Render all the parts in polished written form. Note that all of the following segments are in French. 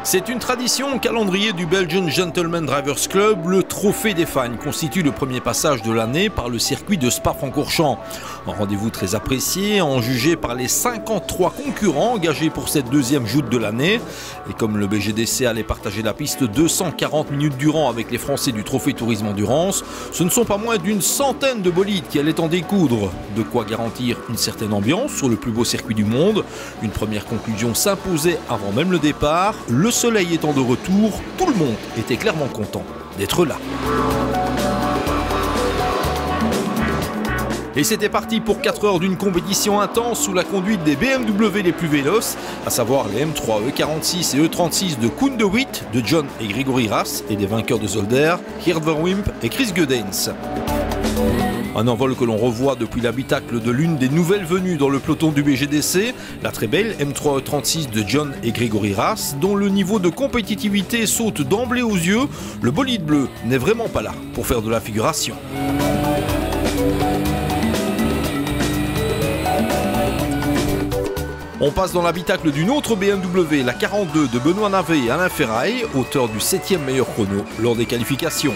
C'est une tradition au calendrier du Belgian Gentleman Drivers Club. Le trophée des fans constitue le premier passage de l'année par le circuit de Spa-Francorchamps. Un rendez-vous très apprécié, en jugé par les 53 concurrents engagés pour cette deuxième joute de l'année. Et comme le BGDC allait partager la piste 240 minutes durant avec les Français du Trophée Tourisme Endurance, ce ne sont pas moins d'une centaine de bolides qui allaient en découdre. De quoi garantir une certaine ambiance sur le plus beau circuit du monde. Une première conclusion s'imposait avant même le départ. Le soleil étant de retour, tout le monde était clairement content d'être là. Et c'était parti pour 4 heures d'une compétition intense sous la conduite des BMW les plus véloces, à savoir les M3, E46 et E36 de Koen de Witt, de John et Gregory Rass, et des vainqueurs de Zolder, Geert Verwimp et Chris Geudens. Un envol que l'on revoit depuis l'habitacle de l'une des nouvelles venues dans le peloton du BGDC, la très belle M3E36 de John et Gregory Rass, dont le niveau de compétitivité saute d'emblée aux yeux. Le bolide bleu n'est vraiment pas là pour faire de la figuration. On passe dans l'habitacle d'une autre BMW, la 42 de Benoît Navet et Alain Ferraille, auteur du 7e meilleur chrono lors des qualifications.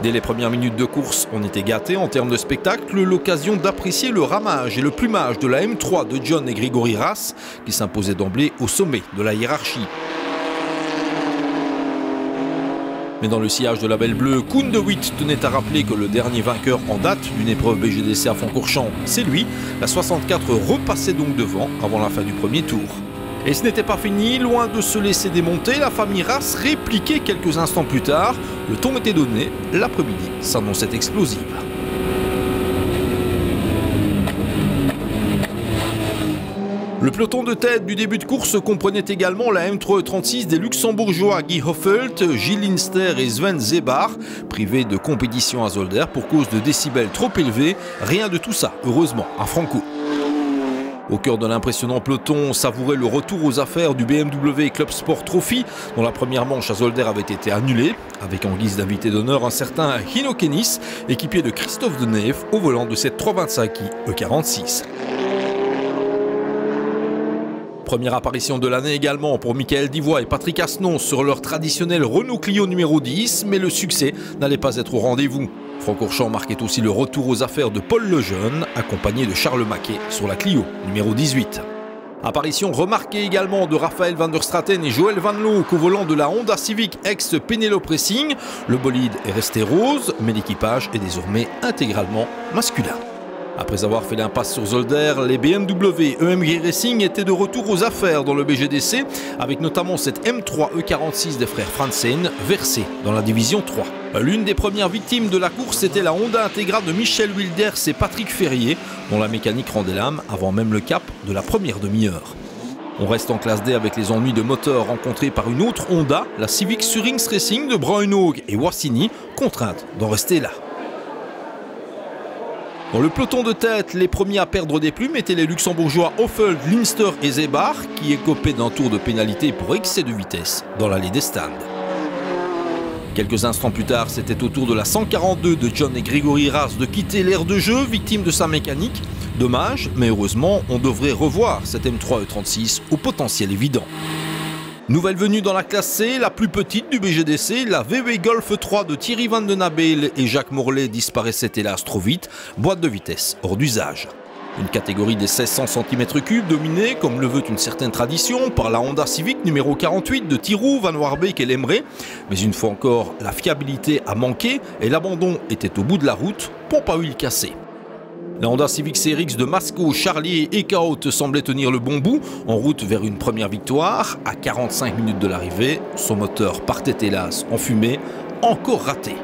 Dès les premières minutes de course, on était gâtés en termes de spectacle, l'occasion d'apprécier le ramage et le plumage de la M3 de John et Gregory Rass, qui s'imposait d'emblée au sommet de la hiérarchie. Mais dans le sillage de la Belle Bleue, Koen de Witt tenait à rappeler que le dernier vainqueur en date d'une épreuve BGDC à Francorchamps, c'est lui. La 64 repassait donc devant avant la fin du premier tour. Et ce n'était pas fini, loin de se laisser démonter, la famille Rass répliquait quelques instants plus tard. Le ton était donné, l'après-midi s'annonçait explosive. Le peloton de tête du début de course comprenait également la M3E36 des Luxembourgeois Guy Hoffelt, Gilles Linster et Sven Zebar, privés de compétition à Zolder pour cause de décibels trop élevés. Rien de tout ça, heureusement, à Franco. Au cœur de l'impressionnant peloton, savourait le retour aux affaires du BMW Club Sport Trophy, dont la première manche à Zolder avait été annulée, avec en guise d'invité d'honneur un certain Hino Kennis, équipier de Christophe Deneve, au volant de cette 325i E46. Première apparition de l'année également pour Michael Divois et Patrick Asnon sur leur traditionnel Renault Clio numéro 10, mais le succès n'allait pas être au rendez-vous. Francorchamps marquait aussi le retour aux affaires de Paul Lejeune, accompagné de Charles Maquet sur la Clio numéro 18. Apparition remarquée également de Raphaël van der Straten et Joël Van Loo au volant de la Honda Civic ex-Penelope Racing. Le bolide est resté rose, mais l'équipage est désormais intégralement masculin. Après avoir fait l'impasse sur Zolder, les BMW EMG Racing étaient de retour aux affaires dans le BGDC, avec notamment cette M3 E46 des frères Franzen, versée dans la division 3. L'une des premières victimes de la course était la Honda Integra de Michel Wilders et Patrick Ferrier, dont la mécanique rendait l'âme avant même le cap de la première demi-heure. On reste en classe D avec les ennuis de moteur rencontrés par une autre Honda, la Civic Surings Racing de Bruinhoog et Wassini, contrainte d'en rester là. Dans le peloton de tête, les premiers à perdre des plumes étaient les Luxembourgeois Hoffelt, Linster et Zebar, qui écopaient d'un tour de pénalité pour excès de vitesse dans l'allée des stands. Quelques instants plus tard, c'était au tour de la 142 de John et Gregory Rass de quitter l'aire de jeu, victime de sa mécanique. Dommage, mais heureusement, on devrait revoir cette M3E36 au potentiel évident. Nouvelle venue dans la classe C, la plus petite du BGDC, la VW Golf 3 de Thierry Van den Abel et Jacques Morlet disparaissait hélas trop vite, boîte de vitesse hors d'usage. Une catégorie des 1600 cm3 dominée, comme le veut une certaine tradition, par la Honda Civic numéro 48 de Thiroux, Van Warbeek et Lemray. Mais une fois encore, la fiabilité a manqué et l'abandon était au bout de la route, pompe à huile cassée. La Honda Civic CRX de Masco, Charlier et Eckhout semblait tenir le bon bout, en route vers une première victoire. À 45 minutes de l'arrivée, son moteur partait hélas en fumée, encore raté.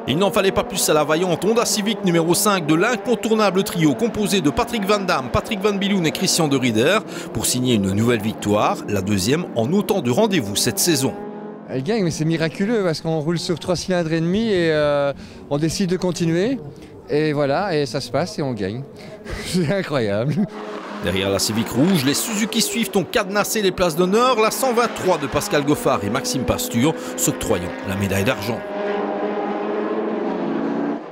Il n'en fallait pas plus à la vaillante Honda Civic numéro 5 de l'incontournable trio composé de Patrick Van Damme, Patrick Van Biloen et Christian de Rieder pour signer une nouvelle victoire, la deuxième en autant de rendez-vous cette saison. Elle gagne, mais c'est miraculeux parce qu'on roule sur 3 cylindres et demi et on décide de continuer. Et voilà, et ça se passe et on gagne. C'est incroyable. Derrière la Civic rouge, les Suzuki Swift ont cadenassé les places d'honneur, la 123 de Pascal Goffard et Maxime Pasture s'octroyant la médaille d'argent.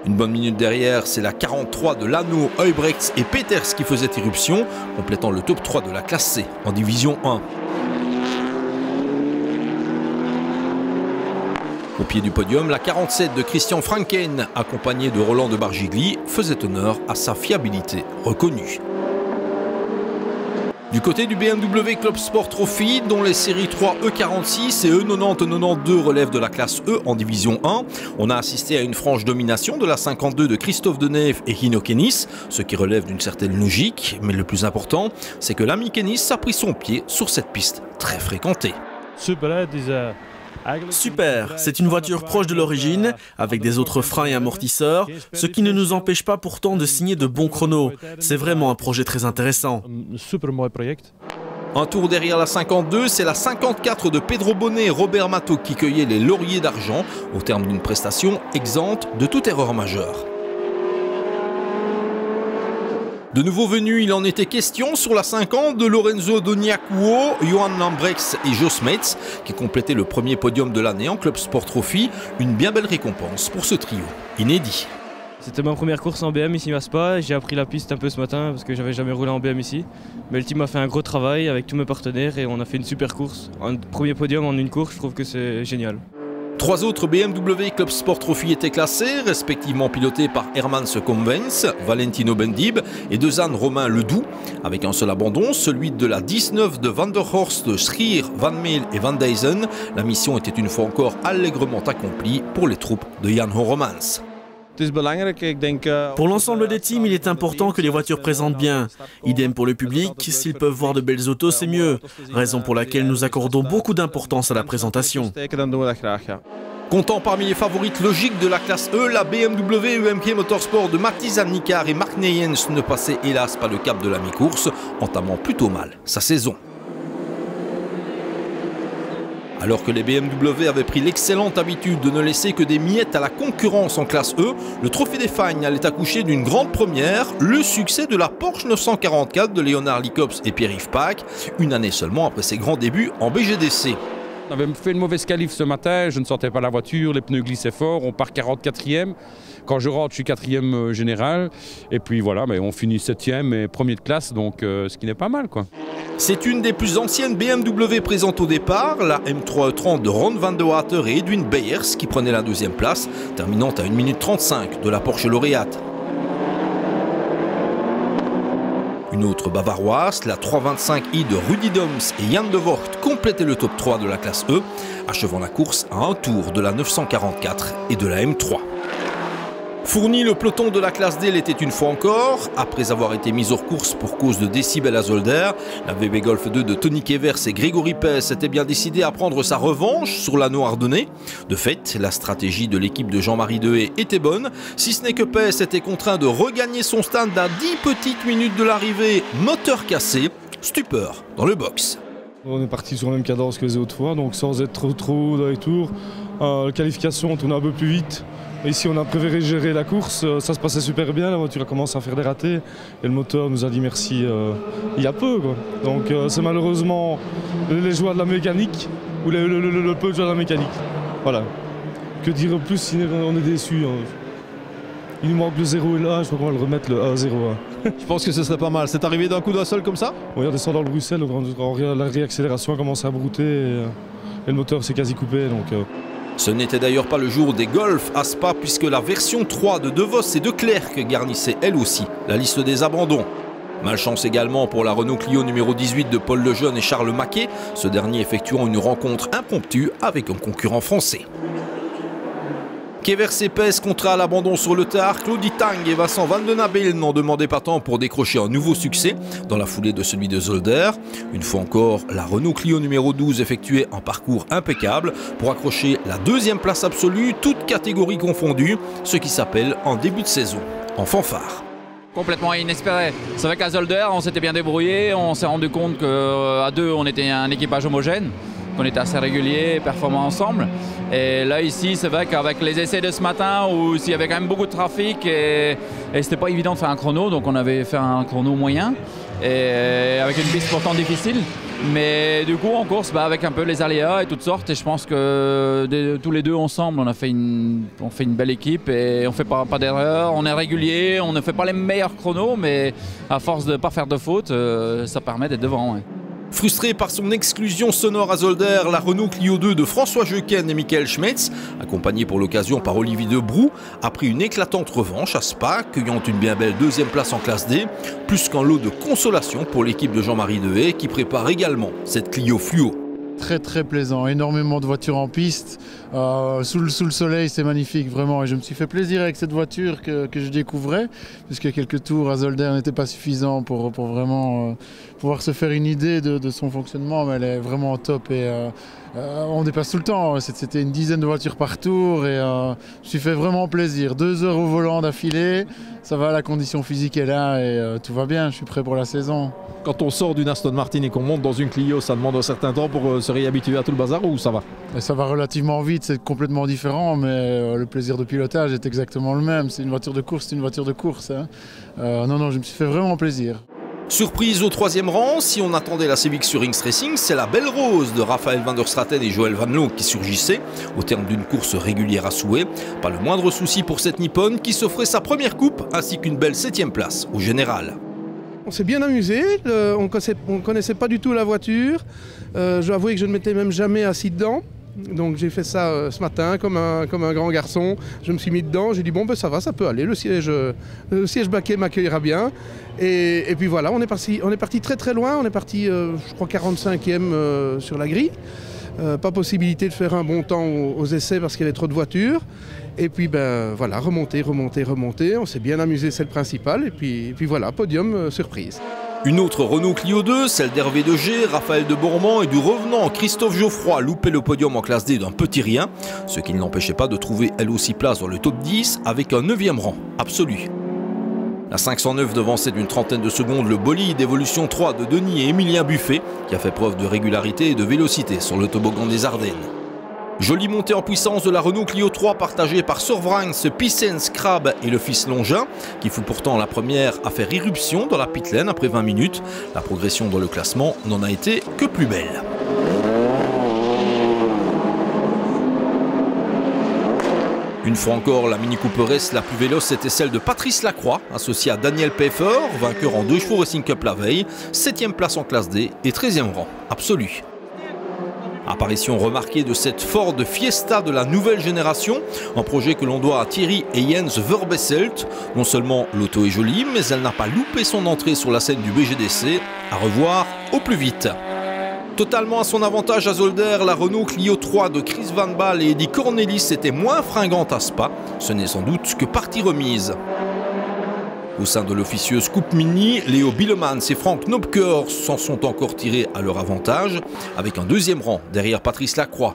Une bonne minute derrière, c'est la 43 de Lano, Heubrechts et Peters qui faisaient irruption, complétant le top 3 de la classe C en division 1. Au pied du podium, la 47 de Christian Franken, accompagné de Roland de Bargigli, faisait honneur à sa fiabilité reconnue. Du côté du BMW Club Sport Trophy, dont les séries 3 E46 et E90-92 relèvent de la classe E en division 1, on a assisté à une franche domination de la 52 de Christophe Deneve et Hino Kennis, ce qui relève d'une certaine logique, mais le plus important, c'est que l'ami Kennis a pris son pied sur cette piste très fréquentée. Super, c'est une voiture proche de l'origine, avec des autres freins et amortisseurs, ce qui ne nous empêche pas pourtant de signer de bons chronos. C'est vraiment un projet très intéressant. Un tour derrière la 52, c'est la 54 de Pedro Bonnet et Robert Mato qui cueillaient les lauriers d'argent, au terme d'une prestation exempte de toute erreur majeure. De nouveau venus, il en était question sur la 50 de Lorenzo Doniacuo, Johan Lambrechts et Jos Metz, qui complétaient le premier podium de l'année en Club Sport Trophy. Une bien belle récompense pour ce trio inédit. C'était ma première course en BM ici à Spa. J'ai appris la piste un peu ce matin parce que j'avais jamais roulé en BM ici. Mais le team a fait un gros travail avec tous mes partenaires et on a fait une super course. Un premier podium en une course, je trouve que c'est génial. 3 autres BMW Club Sport Trophy étaient classés, respectivement pilotés par Hermans Convens, Valentino Bendib et Dezan Romain Ledoux, avec un seul abandon, celui de la 19 de Van der Horst, Schrier, Van Meel et Van Dysen. La mission était une fois encore allègrement accomplie pour les troupes de Jan Horemans. Pour l'ensemble des teams, il est important que les voitures présentent bien. Idem pour le public, s'ils peuvent voir de belles autos, c'est mieux. Raison pour laquelle nous accordons beaucoup d'importance à la présentation. Comptant parmi les favorites logiques de la classe E, la BMW UMK Motorsport de Mathis Nicard et Mark Neyens ne passait hélas pas le cap de la mi-course, entamant plutôt mal sa saison. Alors que les BMW avaient pris l'excellente habitude de ne laisser que des miettes à la concurrence en classe E, le Trophée des Fagnes allait accoucher d'une grande première, le succès de la Porsche 944 de Léonard Licops et Pierre-Yves Pack, une année seulement après ses grands débuts en BGDC. On avait fait une mauvaise qualif ce matin, je ne sentais pas la voiture, les pneus glissaient fort, on part 44e. Quand je rentre, je suis 4e général. Et puis voilà, mais on finit 7e et premier de classe, donc ce qui n'est pas mal, quoi. C'est une des plus anciennes BMW présentes au départ, la M3E30 de Ron van de Water et Edwin Beyers qui prenait la deuxième place, terminant à 1 minute 35 de la Porsche lauréate. Une autre bavaroise, la 325i de Rudy Doms et Jan de Voort complétait le top 3 de la classe E, achevant la course à un tour de la 944 et de la M3. Fourni, le peloton de la classe D l'était une fois encore. Après avoir été mis hors course pour cause de décibels à Zolder, la VB Golf 2 de Tony Kevers et Grégory Pez s'était bien décidé à prendre sa revanche sur l'anneau ardennais. De fait, la stratégie de l'équipe de Jean-Marie Dehaye était bonne, si ce n'est que Pez était contraint de regagner son stand à 10 petites minutes de l'arrivée, moteur cassé, stupeur dans le box. On est parti sur la même cadence que les autres fois, donc sans être trop dans les tours. La qualification, on tournait un peu plus vite. Ici, on a préféré gérer la course, ça se passait super bien, la voiture a commencé à faire des ratés et le moteur nous a dit merci il y a peu, quoi. Donc c'est malheureusement les joies de la mécanique ou le peu de joie de la mécanique. Voilà. Que dire plus si on est déçus. Hein. Il nous manque le 0 et là, je crois qu'on va le remettre le 1-0. Je pense que ce serait pas mal. C'est arrivé d'un coup d'un seul comme ça? On redescend dans le Bruxelles, la réaccélération a commencé à brouter et le moteur s'est quasi coupé. Donc, Ce n'était d'ailleurs pas le jour des Golf à Spa puisque la version 3 de De Vos et de Clerc garnissait elle aussi la liste des abandons. Malchance également pour la Renault Clio numéro 18 de Paul Lejeune et Charles Maquet, ce dernier effectuant une rencontre impromptue avec un concurrent français. Kevers et Pez contrat à l'abandon sur le tard, Claudie Tang et Vincent Van den Abel n'en demandaient pas tant pour décrocher un nouveau succès dans la foulée de celui de Zolder. Une fois encore, la Renault Clio numéro 12 effectuait un parcours impeccable pour accrocher la deuxième place absolue, toutes catégories confondues, ce qui s'appelle un début de saison en fanfare. Complètement inespéré. C'est vrai qu'à Zolder, on s'était bien débrouillé, on s'est rendu compte qu'à deux, on était un équipage homogène, qu'on était assez réguliers et performants ensemble. Et là ici, c'est vrai qu'avec les essais de ce matin, où il y avait quand même beaucoup de trafic et c'était pas évident de faire un chrono, donc on avait fait un chrono moyen et avec une piste pourtant difficile. Mais du coup en course, avec un peu les aléas et toutes sortes, et je pense que tous les deux ensemble on fait une belle équipe et on fait pas d'erreurs, on est régulier, on ne fait pas les meilleurs chronos, mais à force de ne pas faire de fautes, ça permet d'être devant. Ouais. Frustré par son exclusion sonore à Zolder, la Renault Clio 2 de François Jeuken et Michael Schmetz, accompagné pour l'occasion par Olivier Debrou, a pris une éclatante revanche à Spa, cueillant une bien belle deuxième place en classe D, plus qu'un lot de consolation pour l'équipe de Jean-Marie Dehaye qui prépare également cette Clio fluo. Très très plaisant, énormément de voitures en piste, sous le soleil c'est magnifique vraiment, et je me suis fait plaisir avec cette voiture que je découvrais, puisque quelques tours à Zolder n'étaient pas suffisants pour vraiment pouvoir se faire une idée de son fonctionnement, mais elle est vraiment top et on dépasse tout le temps, c'était une dizaine de voitures par tour et je me suis fait vraiment plaisir, 2 heures au volant d'affilée, ça va, la condition physique est là et tout va bien, je suis prêt pour la saison. Quand on sort d'une Aston Martin et qu'on monte dans une Clio, ça demande un certain temps pour se réhabituer à tout le bazar ou ça va? Et ça va relativement vite, c'est complètement différent, mais le plaisir de pilotage est exactement le même. C'est une voiture de course, c'est une voiture de course. Hein. Non, je me suis fait vraiment plaisir. Surprise au 3e rang, si on attendait la Civic sur Inks Racing, c'est la belle rose de Raphaël van der Straten et Joël Van Loo qui surgissait au terme d'une course régulière à souhait. Pas le moindre souci pour cette Nippone qui s'offrait sa première coupe ainsi qu'une belle 7e place au général. On s'est bien amusé, on ne connaissait pas du tout la voiture. Je dois avouer que je ne m'étais même jamais assis dedans. Donc j'ai fait ça ce matin comme un grand garçon. Je me suis mis dedans, j'ai dit bon ben ça va, ça peut aller, le siège baquet m'accueillera bien. Et puis voilà, on est parti très très loin, on est parti je crois 45e sur la grille. Pas possibilité de faire un bon temps aux essais parce qu'il y avait trop de voitures. Et puis ben voilà, remonter, on s'est bien amusé, c'est le principal. Et puis voilà, podium surprise. Une autre Renault Clio 2, celle d'Hervé Deger, Raphaël de Bourmont et du revenant Christophe Geoffroy loupait le podium en classe D d'un petit rien, ce qui ne l'empêchait pas de trouver elle aussi place dans le top 10 avec un 9e rang absolu. La 509 devançait d'une trentaine de secondes le bolide Evolution 3 de Denis et Emilien Buffet, qui a fait preuve de régularité et de vélocité sur le toboggan des Ardennes. Jolie montée en puissance de la Renault Clio 3 partagée par Sorvrangs, Pissens, Crab et le fils Longin, qui fut pourtant la première à faire irruption dans la pit lane après 20 minutes. La progression dans le classement n'en a été que plus belle. Une fois encore, la Mini Cooper S la plus véloce était celle de Patrice Lacroix, associé à Daniel Pfeffer, vainqueur en 2 chevaux Racing Cup la veille, 7e place en classe D et 13e rang absolu. Apparition remarquée de cette Ford Fiesta de la nouvelle génération, un projet que l'on doit à Thierry et Jens Verbesselt. Non seulement l'auto est jolie, mais elle n'a pas loupé son entrée sur la scène du BGDC, à revoir au plus vite. Totalement à son avantage à Zolder, la Renault Clio 3 de Chris Van Baal et Eddie Cornelis était moins fringante à Spa, ce n'est sans doute que partie remise. Au sein de l'officieuse Coupe Mini, Léo Billemans et Frank Knopker s'en sont encore tirés à leur avantage, avec un 2e rang derrière Patrice Lacroix.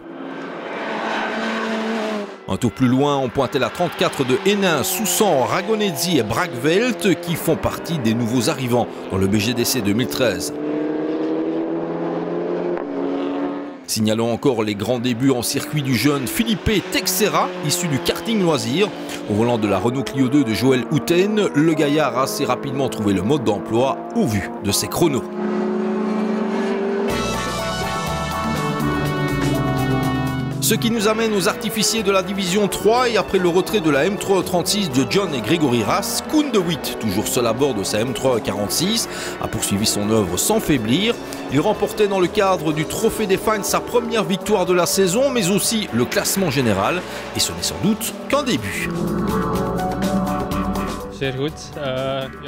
Un tour plus loin, on pointait la 34 de Hénin, Soussan, Ragonezzi et Bragvelt qui font partie des nouveaux arrivants dans le BGDC 2013. Signalons encore les grands débuts en circuit du jeune Philippe Texera, issu du karting loisir. Au volant de la Renault Clio 2 de Joël Houten, le gaillard a assez rapidement trouvé le mode d'emploi au vu de ses chronos. Ce qui nous amène aux artificiers de la division 3 et après le retrait de la M336 de John et Grégory Ras, Koen de Witt, toujours seul à bord de sa M346, a poursuivi son œuvre sans faiblir. Il remportait dans le cadre du Trophée des Fines sa première victoire de la saison, mais aussi le classement général. Et ce n'est sans doute qu'un début.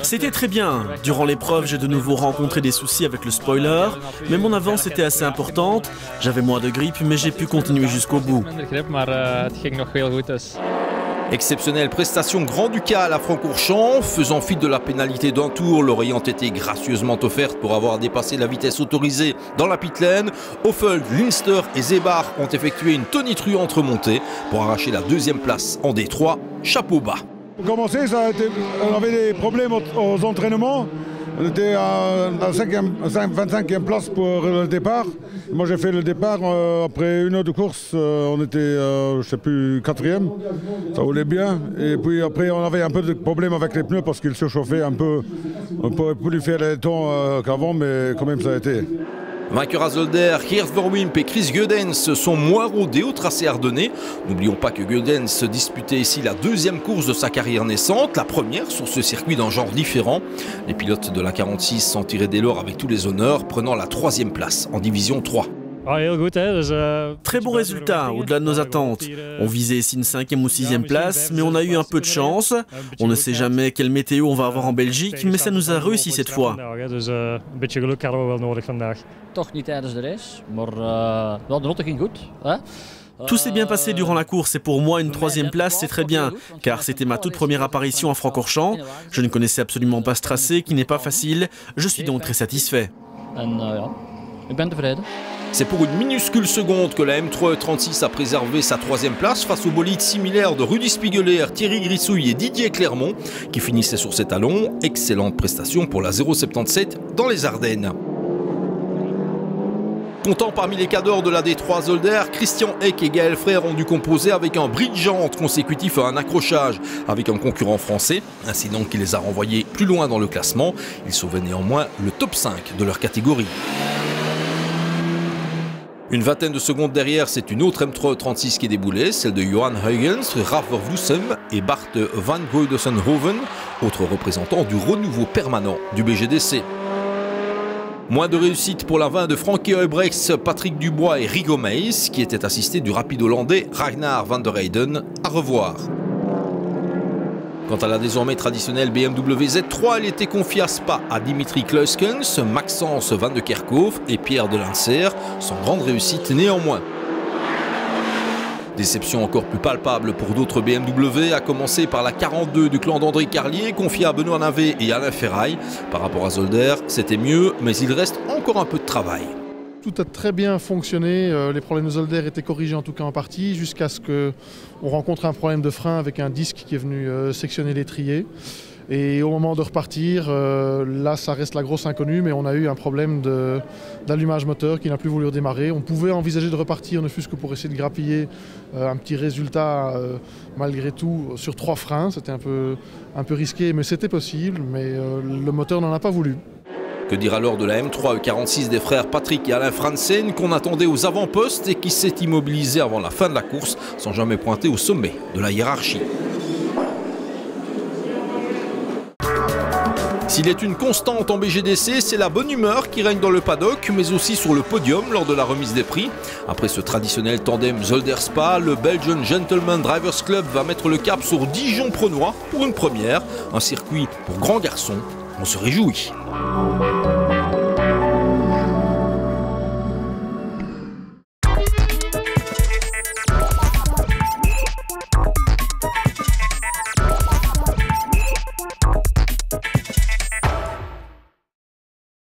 C'était très bien. Durant l'épreuve, j'ai de nouveau rencontré des soucis avec le spoiler, mais mon avance était assez importante. J'avais moins de grippe, mais j'ai pu continuer jusqu'au bout. Exceptionnelle prestation grand-ducale à Francorchamps, faisant fi de la pénalité d'un tour, leur ayant été gracieusement offerte pour avoir dépassé la vitesse autorisée dans la pit lane. Hoffeld, Linster et Zebar ont effectué une tonitruante remontée pour arracher la 2e place en D3. Chapeau bas. Pour commencer, on avait des problèmes aux entraînements. On était à la 25e place pour le départ. Moi j'ai fait le départ, après 1 heure de course, on était, je ne sais plus, 4e. Ça roulait bien. Et puis après on avait un peu de problème avec les pneus parce qu'ils se chauffaient un peu. On ne pouvait plus faire les temps qu'avant, mais quand même ça a été. Vainqueurs à Zolder, Geert Verwimp et Chris Gödens sont moins rodés au tracé ardennais. N'oublions pas que Gödens disputait ici la deuxième course de sa carrière naissante, la première sur ce circuit d'un genre différent. Les pilotes de la 46 s'en tiraient dès lors avec tous les honneurs, prenant la 3e place en division 3. Très bon résultat, au-delà de nos attentes. On visait ici une 5e ou 6e place, mais on a eu un peu de chance. On ne sait jamais quelle météo on va avoir en Belgique, mais ça nous a réussi cette fois. Tout s'est bien passé durant la course et pour moi une 3e place c'est très bien, car c'était ma toute première apparition à Francorchamps. Je ne connaissais absolument pas ce tracé qui n'est pas facile, je suis donc très satisfait. C'est pour une minuscule seconde que la M3E36 a préservé sa 3e place face aux bolides similaires de Rudy Spiegeler, Thierry Grissouille et Didier Clermont qui finissaient sur ces talons. Excellente prestation pour la 077 dans les Ardennes. Comptant parmi les cadors de la D3 Zolder, Christian Eck et Gaël Frère ont dû composer avec un bridge entre consécutif à un accrochage avec un concurrent français, incident qui les a renvoyés plus loin dans le classement. Ils sauvaient néanmoins le top 5 de leur catégorie. Une vingtaine de secondes derrière, c'est une autre M336 qui déboulait, celle de Johan Huygens, Raf Vervloesem et Bart van Goydesenhoven, autres représentants du renouveau permanent du BGDC. Moins de réussite pour la 20 de Frankie Heubrechts, Patrick Dubois et Rigo Meijs, qui étaient assistés du rapide hollandais Ragnar van der Heyden. À revoir. Quant à la désormais traditionnelle BMW Z3, elle était confiée à Spa à Dimitri Kluiskens, Maxence Van de Kerkhoff et Pierre Delancer, sans grande réussite néanmoins. Déception encore plus palpable pour d'autres BMW, à commencer par la 42 du clan d'André Carlier, confiée à Benoît Navet et Alain Ferraille. Par rapport à Zolder, c'était mieux, mais il reste encore un peu de travail. Tout a très bien fonctionné, les problèmes de Zolder étaient corrigés en tout cas en partie, jusqu'à ce qu'on rencontre un problème de frein avec un disque qui est venu sectionner l'étrier. Et au moment de repartir, là ça reste la grosse inconnue, mais on a eu un problème d'allumage moteur qui n'a plus voulu redémarrer. On pouvait envisager de repartir, ne fût-ce que pour essayer de grappiller un petit résultat malgré tout sur 3 freins. C'était un peu risqué, mais c'était possible, mais le moteur n'en a pas voulu. Que dire alors de la M3E46 des frères Patrick et Alain Franzen qu'on attendait aux avant-postes et qui s'est immobilisé avant la fin de la course sans jamais pointer au sommet de la hiérarchie. S'il est une constante en BGDC, c'est la bonne humeur qui règne dans le paddock, mais aussi sur le podium lors de la remise des prix. Après ce traditionnel tandem Zolder-Spa, le Belgian Gentleman Drivers Club va mettre le cap sur Dijon-Prenois pour une première. Un circuit pour grands garçons, on se réjouit.